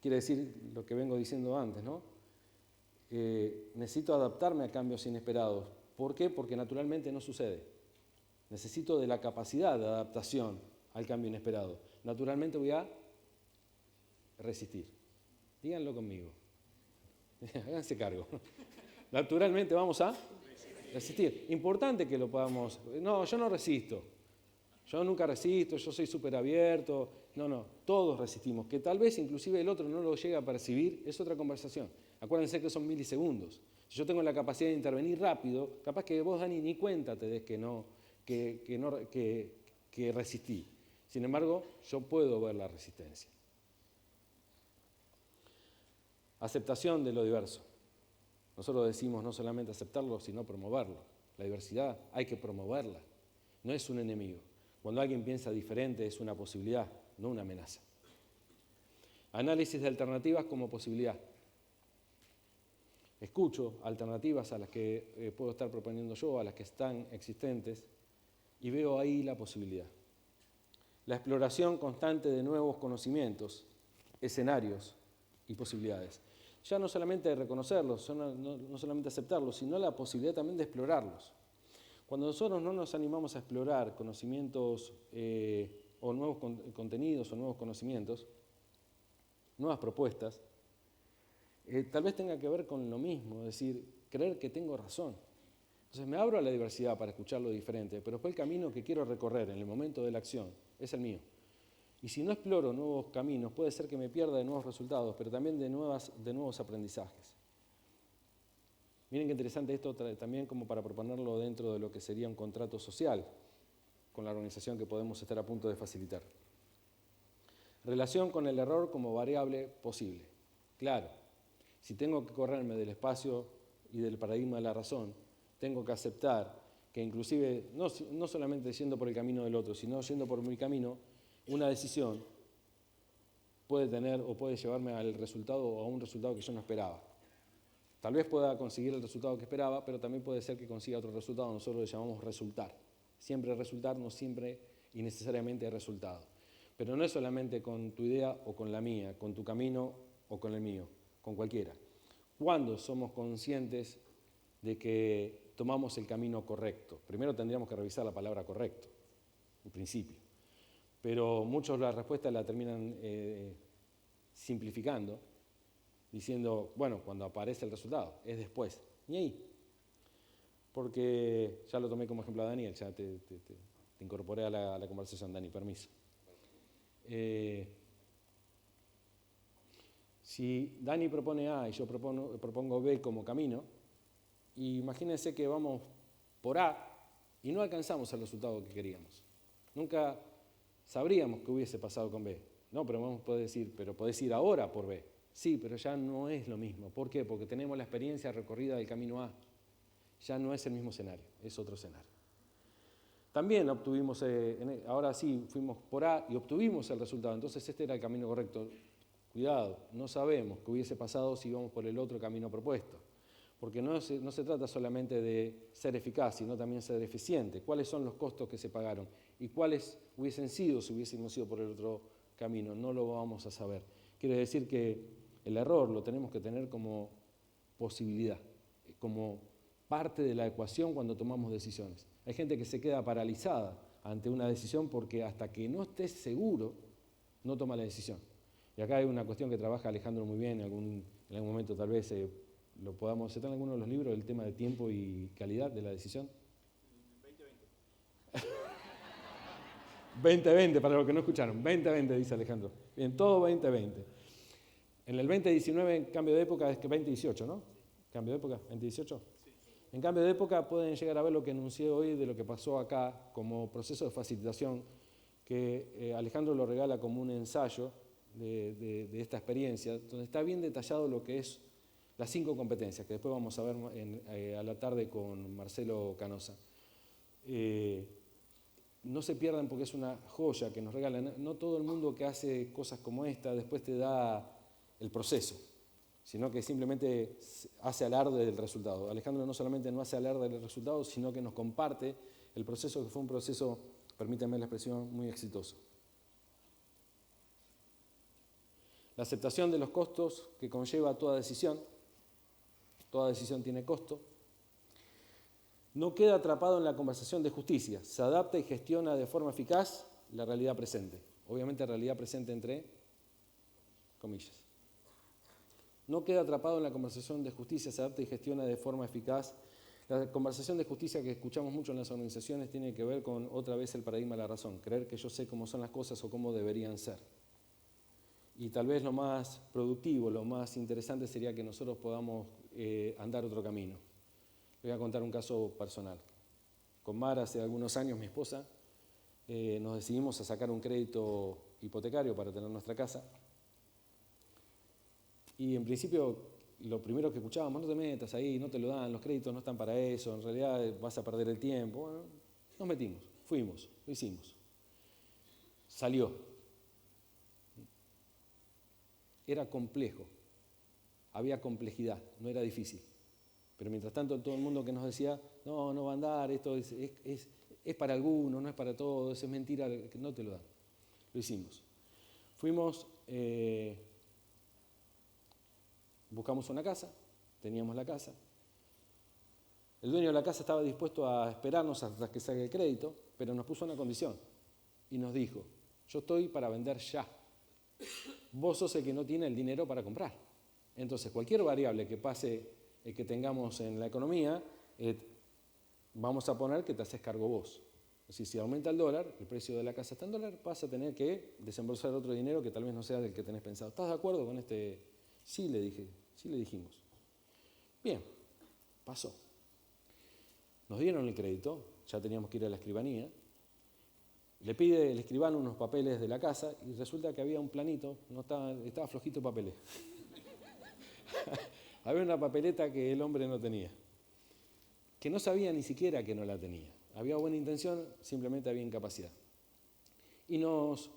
Quiere decir lo que vengo diciendo antes, ¿no? Necesito adaptarme a cambios inesperados. ¿Por qué? Porque naturalmente no sucede. Necesito de la capacidad de adaptación al cambio inesperado. Naturalmente voy a resistir. Díganlo conmigo. Háganse cargo. Naturalmente vamos a resistir. Importante que lo podamos... No, yo no resisto. Yo nunca resisto, yo soy súper abierto. No, todos resistimos. Que tal vez inclusive el otro no lo llegue a percibir, es otra conversación. Acuérdense que son milisegundos. Si yo tengo la capacidad de intervenir rápido, capaz que vos, Dani, ni cuenta te des que resistí. Sin embargo, yo puedo ver la resistencia. Aceptación de lo diverso. Nosotros decimos no solamente aceptarlo, sino promoverlo. La diversidad hay que promoverla. No es un enemigo. Cuando alguien piensa diferente es una posibilidad, no una amenaza. Análisis de alternativas como posibilidad. Escucho alternativas a las que puedo estar proponiendo yo, a las que están existentes, y veo ahí la posibilidad. La exploración constante de nuevos conocimientos, escenarios y posibilidades. Ya no solamente reconocerlos, no solamente aceptarlos, sino la posibilidad también de explorarlos. Cuando nosotros no nos animamos a explorar conocimientos o nuevos contenidos o nuevos conocimientos, nuevas propuestas, tal vez tenga que ver con lo mismo, es decir, creer que tengo razón. Entonces me abro a la diversidad para escuchar lo diferente, pero después el camino que quiero recorrer en el momento de la acción es el mío. Y si no exploro nuevos caminos, puede ser que me pierda de nuevos resultados, pero también de nuevos aprendizajes. Miren qué interesante esto también como para proponerlo dentro de lo que sería un contrato social con la organización que podemos estar a punto de facilitar. Relación con el error como variable posible. Claro, si tengo que correrme del espacio y del paradigma de la razón, tengo que aceptar que inclusive, no solamente yendo por el camino del otro, sino yendo por mi camino, una decisión puede tener o puede llevarme al resultado o a un resultado que yo no esperaba. Tal vez pueda conseguir el resultado que esperaba, pero también puede ser que consiga otro resultado, nosotros le llamamos resultar. Siempre resultar, no siempre y necesariamente resultado. Pero no es solamente con tu idea o con la mía, con tu camino o con el mío, con cualquiera. ¿Cuándo somos conscientes de que tomamos el camino correcto? Primero tendríamos que revisar la palabra correcto, en principio. Pero muchos la respuesta la terminan simplificando, diciendo, bueno, cuando aparece el resultado, es después. Ni ahí. Porque ya lo tomé como ejemplo a Daniel, ya te incorporé a la conversación, Dani, permiso. Si Dani propone A y yo propongo B como camino, imagínense que vamos por A y no alcanzamos el resultado que queríamos. Nunca sabríamos qué hubiese pasado con B. No, pero vamos a poder decir, pero podés ir ahora por B. Sí, pero ya no es lo mismo. ¿Por qué? Porque tenemos la experiencia recorrida del camino A. Ya no es el mismo escenario, es otro escenario. También obtuvimos, ahora sí, fuimos por A y obtuvimos el resultado. Entonces este era el camino correcto. Cuidado, no sabemos qué hubiese pasado si íbamos por el otro camino propuesto. Porque no se trata solamente de ser eficaz, sino también ser eficiente. ¿Cuáles son los costos que se pagaron? ¿Y cuáles hubiesen sido si hubiésemos ido por el otro camino? No lo vamos a saber. Quiere decir que el error lo tenemos que tener como posibilidad, como parte de la ecuación cuando tomamos decisiones. Hay gente que se queda paralizada ante una decisión porque hasta que no esté seguro, no toma la decisión. Y acá hay una cuestión que trabaja Alejandro muy bien, en algún momento tal vez lo podamos citar en alguno de los libros, el tema de tiempo y calidad de la decisión. 2020, para los que no escucharon, 2020 dice Alejandro. Bien, todo 2020. En el 2019, en cambio de época, es que 2018, ¿no? ¿Cambio de época? ¿2018? Sí. En cambio de época pueden llegar a ver lo que enuncié hoy de lo que pasó acá como proceso de facilitación, que Alejandro lo regala como un ensayo de esta experiencia, donde está bien detallado lo que es las 5 competencias, que después vamos a ver a la tarde con Marcelo Canosa. No se pierdan porque es una joya que nos regalan. No todo el mundo que hace cosas como esta después te da el proceso, sino que simplemente hace alarde del resultado. Alejandro no solamente no hace alarde del resultado, sino que nos comparte el proceso, que fue un proceso, permítanme la expresión, muy exitoso. La aceptación de los costos que conlleva toda decisión tiene costo. No queda atrapado en la conversación de justicia, se adapta y gestiona de forma eficaz la realidad presente. Obviamente realidad presente entre comillas. No queda atrapado en la conversación de justicia, se adapta y gestiona de forma eficaz. La conversación de justicia que escuchamos mucho en las organizaciones tiene que ver con, otra vez, el paradigma de la razón, creer que yo sé cómo son las cosas o cómo deberían ser. Y tal vez lo más productivo, lo más interesante sería que nosotros podamos andar otro camino. Voy a contar un caso personal. Con Mara, hace algunos años, mi esposa, nos decidimos a sacar un crédito hipotecario para tener nuestra casa. Y en principio, lo primero que escuchábamos, no te metas ahí, no te lo dan, los créditos no están para eso, en realidad vas a perder el tiempo. Bueno, nos metimos, fuimos, lo hicimos. Salió. Era complejo, había complejidad, no era difícil. Pero mientras tanto todo el mundo que nos decía, no va a andar, esto es para algunos, no es para todos, es mentira, que no te lo dan. Lo hicimos. Fuimos, buscamos una casa, teníamos la casa. El dueño de la casa estaba dispuesto a esperarnos hasta que salga el crédito, pero nos puso una condición y nos dijo, yo estoy para vender ya. Vos sos el que no tiene el dinero para comprar. Entonces, cualquier variable que pase, que tengamos en la economía, vamos a poner que te haces cargo vos. Es decir, si aumenta el dólar, el precio de la casa está en dólar, vas a tener que desembolsar otro dinero que tal vez no sea del que tenés pensado. ¿Estás de acuerdo con este? Sí, le dije, sí le dijimos. Bien, pasó. Nos dieron el crédito, ya teníamos que ir a la escribanía. Le pide el escribano unos papeles de la casa y resulta que había un planito, no estaba flojito de papeles. Había una papeleta que el hombre no tenía, que no sabía ni siquiera que no la tenía. Había buena intención, simplemente había incapacidad. Y nos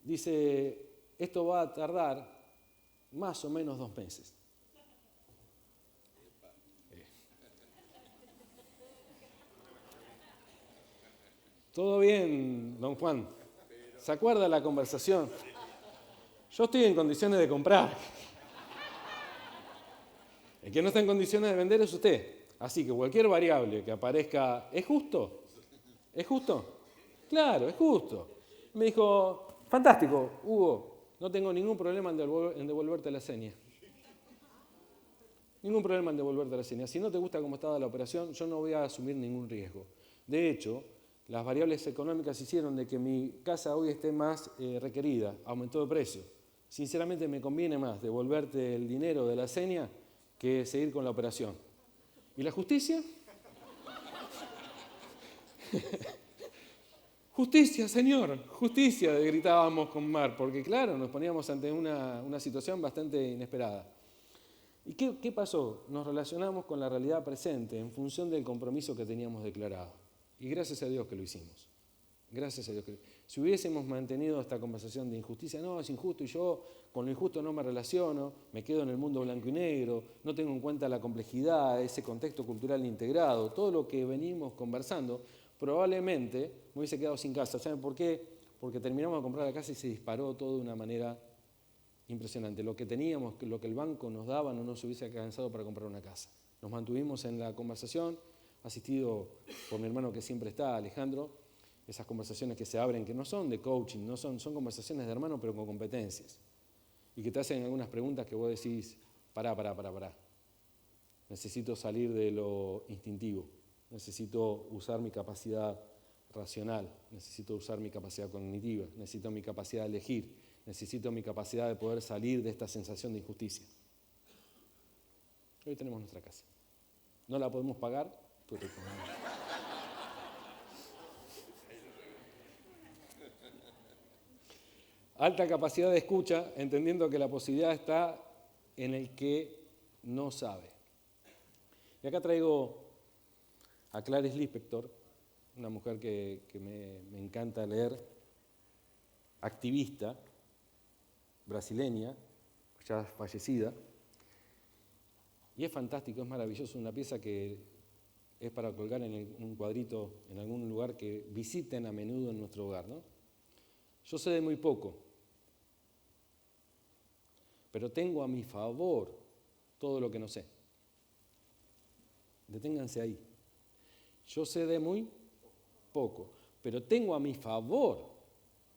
dice, esto va a tardar más o menos 2 meses. Todo bien, don Juan. ¿Se acuerda la conversación? Yo estoy en condiciones de comprar. El que no está en condiciones de vender es usted. Así que cualquier variable que aparezca, ¿es justo? ¿Es justo? Claro, es justo. Me dijo, fantástico, Hugo, no tengo ningún problema en devolverte la seña. Ningún problema en devolverte la seña. Si no te gusta cómo estaba la operación, yo no voy a asumir ningún riesgo. De hecho, las variables económicas hicieron de que mi casa hoy esté más requerida, aumentó de precio. Sinceramente me conviene más devolverte el dinero de la seña que seguir con la operación. ¿Y la justicia? Justicia, señor, justicia, gritábamos con Mar, porque claro, nos poníamos ante una situación bastante inesperada. ¿Y qué pasó? Nos relacionamos con la realidad presente en función del compromiso que teníamos declarado. Y gracias a Dios que lo hicimos. Gracias a Dios que si hubiésemos mantenido esta conversación de injusticia, no, es injusto y yo con lo injusto no me relaciono, me quedo en el mundo blanco y negro, no tengo en cuenta la complejidad, ese contexto cultural integrado, todo lo que venimos conversando, probablemente me hubiese quedado sin casa. ¿Saben por qué? Porque terminamos de comprar la casa y se disparó todo de una manera impresionante. Lo que teníamos, lo que el banco nos daba, no nos hubiese alcanzado para comprar una casa. Nos mantuvimos en la conversación, asistido por mi hermano que siempre está, Alejandro, esas conversaciones que se abren, que no son de coaching, son conversaciones de hermano, pero con competencias. Y que te hacen algunas preguntas que vos decís, pará. Necesito salir de lo instintivo, necesito usar mi capacidad racional, necesito usar mi capacidad cognitiva, necesito mi capacidad de elegir, necesito mi capacidad de poder salir de esta sensación de injusticia. Hoy tenemos nuestra casa. No la podemos pagar, pero alta capacidad de escucha, entendiendo que la posibilidad está en el que no sabe. Y acá traigo a Clarice Lispector, una mujer que me encanta leer, activista, brasileña, ya fallecida. Y es fantástico, es maravilloso, una pieza que es para colgar en un cuadrito en algún lugar que visiten a menudo en nuestro hogar, ¿no? Yo sé de muy poco, pero tengo a mi favor todo lo que no sé. Deténganse ahí. Yo sé de muy poco, pero tengo a mi favor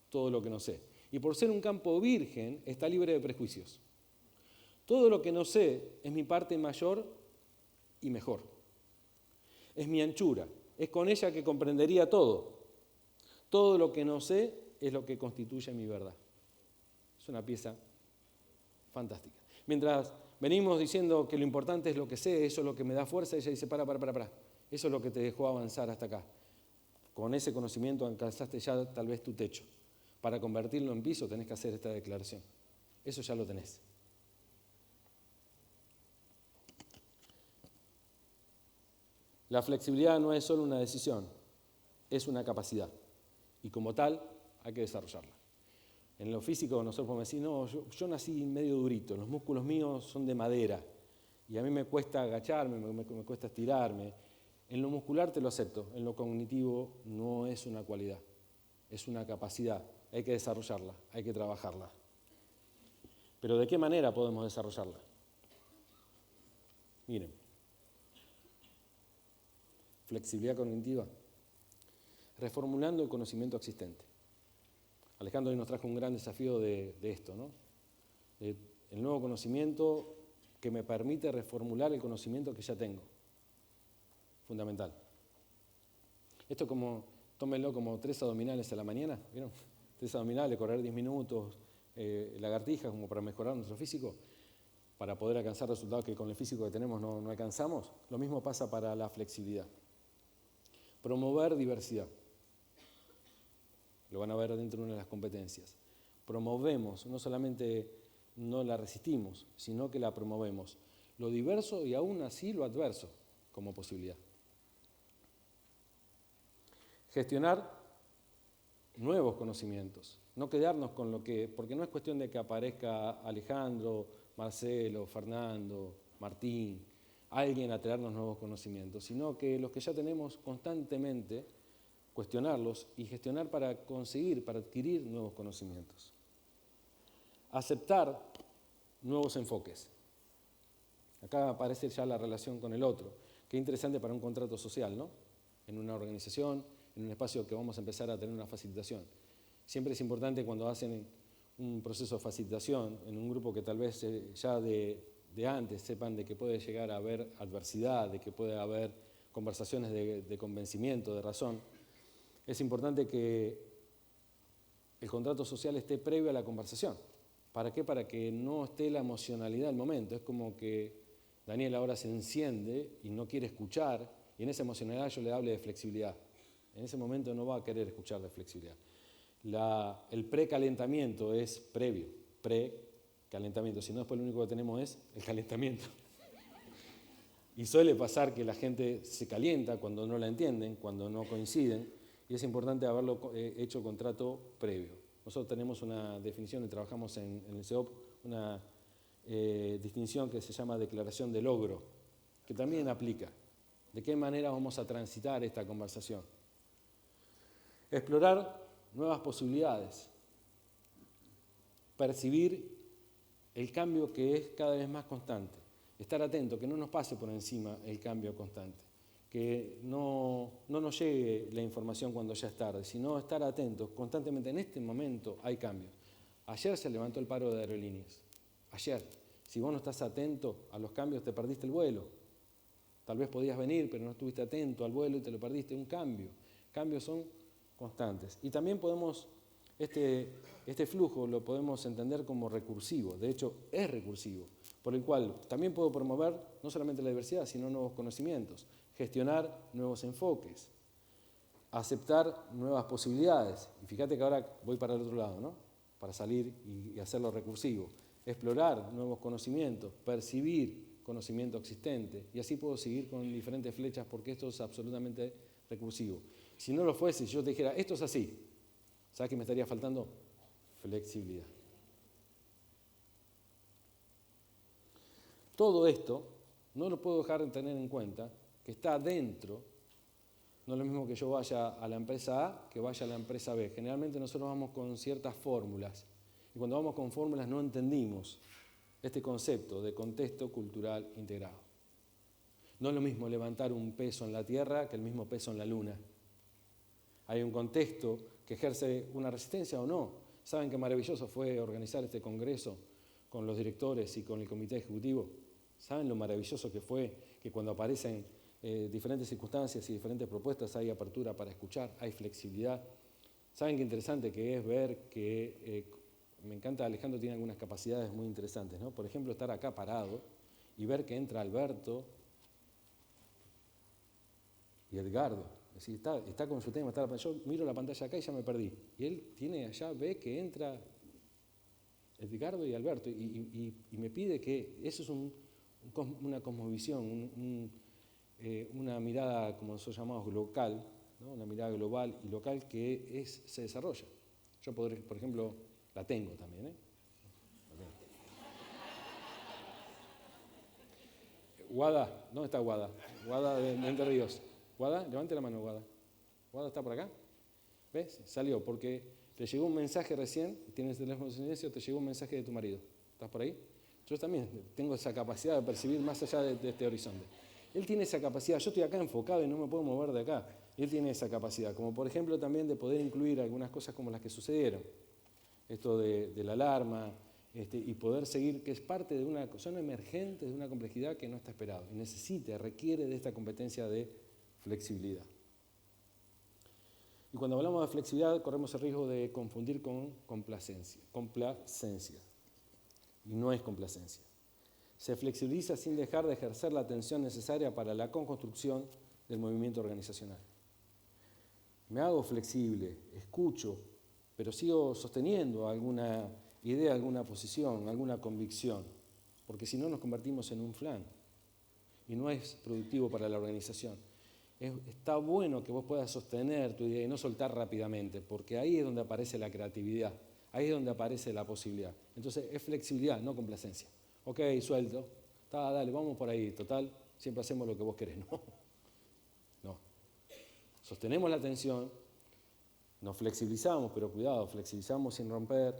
todo lo que no sé. Y por ser un campo virgen, está libre de prejuicios. Todo lo que no sé es mi parte mayor y mejor. Es mi anchura. Es con ella que comprendería todo. Todo lo que no sé es lo que constituye mi verdad. Es una pieza fantástica. Mientras venimos diciendo que lo importante es lo que sé, eso es lo que me da fuerza, ella dice, para. Eso es lo que te dejó avanzar hasta acá. Con ese conocimiento alcanzaste ya tal vez tu techo. Para convertirlo en piso tenés que hacer esta declaración. Eso ya lo tenés. La flexibilidad no es solo una decisión, es una capacidad. Y como tal, hay que desarrollarla. En lo físico nosotros podemos decir, no, yo nací medio durito, los músculos míos son de madera y a mí me cuesta agacharme, me cuesta estirarme. En lo muscular te lo acepto, en lo cognitivo no es una cualidad, es una capacidad, hay que desarrollarla, hay que trabajarla. Pero ¿de qué manera podemos desarrollarla? Miren, flexibilidad cognitiva, reformulando el conocimiento existente. Alejandro hoy nos trajo un gran desafío de esto, ¿no? El nuevo conocimiento que me permite reformular el conocimiento que ya tengo. Fundamental. Esto tómenlo como 3 abdominales a la mañana, ¿vieron? 3 abdominales, correr 10 minutos, lagartijas como para mejorar nuestro físico, para poder alcanzar resultados que con el físico que tenemos no alcanzamos. Lo mismo pasa para la flexibilidad. Promover diversidad. Lo van a ver dentro de una de las competencias. Promovemos, no solamente no la resistimos, sino que la promovemos. Lo diverso y aún así lo adverso como posibilidad. Gestionar nuevos conocimientos. No quedarnos con lo que, porque no es cuestión de que aparezca Alejandro, Marcelo, Fernando, Martín, alguien a traernos nuevos conocimientos, sino que los que ya tenemos constantemente cuestionarlos y gestionar para conseguir, para adquirir nuevos conocimientos. Aceptar nuevos enfoques. Acá aparece ya la relación con el otro. Qué interesante para un contrato social, ¿no? En una organización, en un espacio que vamos a empezar a tener una facilitación. Siempre es importante cuando hacen un proceso de facilitación en un grupo que tal vez ya de antes sepan de que puede llegar a haber adversidad, de que puede haber conversaciones de convencimiento, de razón. Es importante que el contrato social esté previo a la conversación. ¿Para qué? Para que no esté la emocionalidad del momento. Es como que Daniel ahora se enciende y no quiere escuchar, y en esa emocionalidad yo le hable de flexibilidad. En ese momento no va a querer escuchar de flexibilidad. El precalentamiento es previo, precalentamiento. Si no, después lo único que tenemos es el calentamiento. Y suele pasar que la gente se calienta cuando no la entienden, cuando no coinciden, y es importante haberlo hecho contrato previo. Nosotros tenemos una definición y trabajamos en el CEOP, una distinción que se llama declaración de logro, que también aplica. ¿De qué manera vamos a transitar esta conversación? Explorar nuevas posibilidades, percibir el cambio que es cada vez más constante, estar atento, que no nos pase por encima el cambio constante, que no nos llegue la información cuando ya es tarde, sino estar atentos constantemente. En este momento hay cambios. Ayer se levantó el paro de aerolíneas, ayer. Si vos no estás atento a los cambios, te perdiste el vuelo. Tal vez podías venir, pero no estuviste atento al vuelo y te lo perdiste. Un cambio. Cambios son constantes. Y también podemos, este flujo lo podemos entender como recursivo. De hecho, es recursivo, por el cual también puedo promover no solamente la diversidad, sino nuevos conocimientos, gestionar nuevos enfoques, aceptar nuevas posibilidades. Y fíjate que ahora voy para el otro lado, ¿no? Para salir y hacerlo recursivo. Explorar nuevos conocimientos, percibir conocimiento existente, y así puedo seguir con diferentes flechas porque esto es absolutamente recursivo. Si no lo fuese, si yo te dijera, esto es así, ¿sabes qué me estaría faltando? Flexibilidad. Todo esto no lo puedo dejar de tener en cuenta, que está dentro, no es lo mismo que yo vaya a la empresa A que vaya a la empresa B. Generalmente nosotros vamos con ciertas fórmulas, y cuando vamos con fórmulas no entendimos este concepto de contexto cultural integrado. No es lo mismo levantar un peso en la Tierra que el mismo peso en la Luna. Hay un contexto que ejerce una resistencia o no. ¿Saben qué maravilloso fue organizar este congreso con los directores y con el comité ejecutivo? ¿Saben lo maravilloso que fue que cuando aparecen diferentes circunstancias y diferentes propuestas hay apertura para escuchar, hay flexibilidad? ¿Saben qué interesante que es ver que, me encanta, Alejandro tiene algunas capacidades muy interesantes, ¿no? Por ejemplo, estar acá parado y ver que entra Alberto y Edgardo. Es decir, está con su tema, yo miro la pantalla acá y ya me perdí. Y él tiene allá, ve que entra Edgardo y Alberto y me pide que eso es una cosmovisión, una mirada, como nosotros llamamos, local, ¿no? Una mirada global y local que se desarrolla. Yo por ejemplo, la tengo también, ¿eh? Guada, ¿dónde está Guada? Guada de Entre Ríos. Guada, levante la mano, Guada. ¿Guada está por acá? ¿Ves? Salió, porque te llegó un mensaje recién, tienes el teléfono en silencio, te llegó un mensaje de tu marido. ¿Estás por ahí? Yo también tengo esa capacidad de percibir más allá de este horizonte. Él tiene esa capacidad, yo estoy acá enfocado y no me puedo mover de acá. Él tiene esa capacidad, como por ejemplo también de poder incluir algunas cosas como las que sucedieron. Esto de la alarma, y poder seguir, que es parte de son emergentes de una complejidad que no está esperado y requiere de esta competencia de flexibilidad. Y cuando hablamos de flexibilidad, corremos el riesgo de confundir con complacencia. Y no es complacencia. Se flexibiliza sin dejar de ejercer la atención necesaria para la construcción del movimiento organizacional. Me hago flexible, escucho, pero sigo sosteniendo alguna idea, alguna posición, alguna convicción, porque si no nos convertimos en un flan y no es productivo para la organización. Está bueno que vos puedas sostener tu idea y no soltar rápidamente, porque ahí es donde aparece la creatividad, ahí es donde aparece la posibilidad. Entonces es flexibilidad, no complacencia. Ok, suelto, dale, vamos por ahí, total, siempre hacemos lo que vos querés. No. Sostenemos la tensión, nos flexibilizamos, pero cuidado, flexibilizamos sin romper,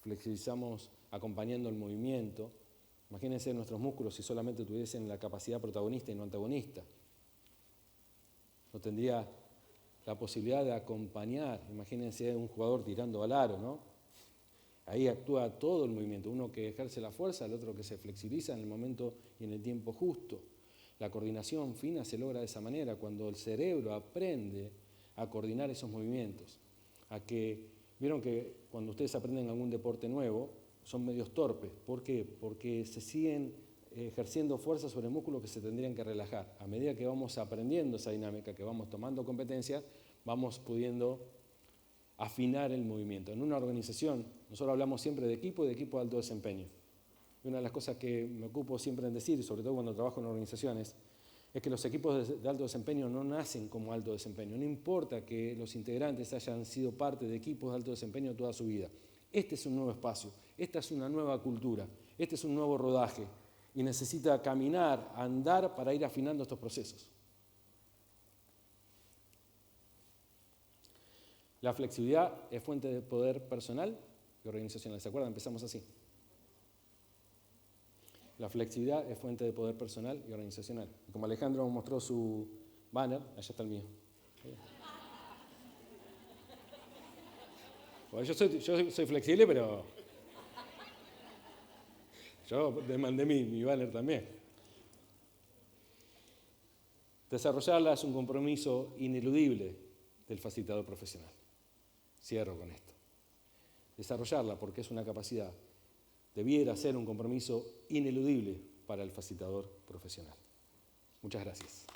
flexibilizamos acompañando el movimiento. Imagínense nuestros músculos si solamente tuviesen la capacidad protagonista y no antagonista. No tendría la posibilidad de acompañar. Imagínense un jugador tirando al aro, ¿no? Ahí actúa todo el movimiento, uno que ejerce la fuerza, el otro que se flexibiliza en el momento y en el tiempo justo. La coordinación fina se logra de esa manera, cuando el cerebro aprende a coordinar esos movimientos. Vieron que cuando ustedes aprenden algún deporte nuevo, son medios torpes. ¿Por qué? Porque se siguen ejerciendo fuerza sobre músculos que se tendrían que relajar. A medida que vamos aprendiendo esa dinámica, que vamos tomando competencias, vamos pudiendo afinar el movimiento. En una organización, nosotros hablamos siempre de equipo y de equipo de alto desempeño. Y una de las cosas que me ocupo siempre en decir, sobre todo cuando trabajo en organizaciones, es que los equipos de alto desempeño no nacen como alto desempeño. No importa que los integrantes hayan sido parte de equipos de alto desempeño toda su vida. Este es un nuevo espacio, esta es una nueva cultura, este es un nuevo rodaje y necesita caminar, andar para ir afinando estos procesos. La flexibilidad es fuente de poder personal y organizacional. ¿Se acuerdan? Empezamos así. La flexibilidad es fuente de poder personal y organizacional. Y como Alejandro mostró su banner, allá está el mío. Bueno, yo soy flexible, pero yo demandé mi banner también. Desarrollarla es un compromiso ineludible del facilitador profesional. Cierro con esto. Desarrollarla, porque es una capacidad, debiera ser un compromiso ineludible para el facilitador profesional. Muchas gracias.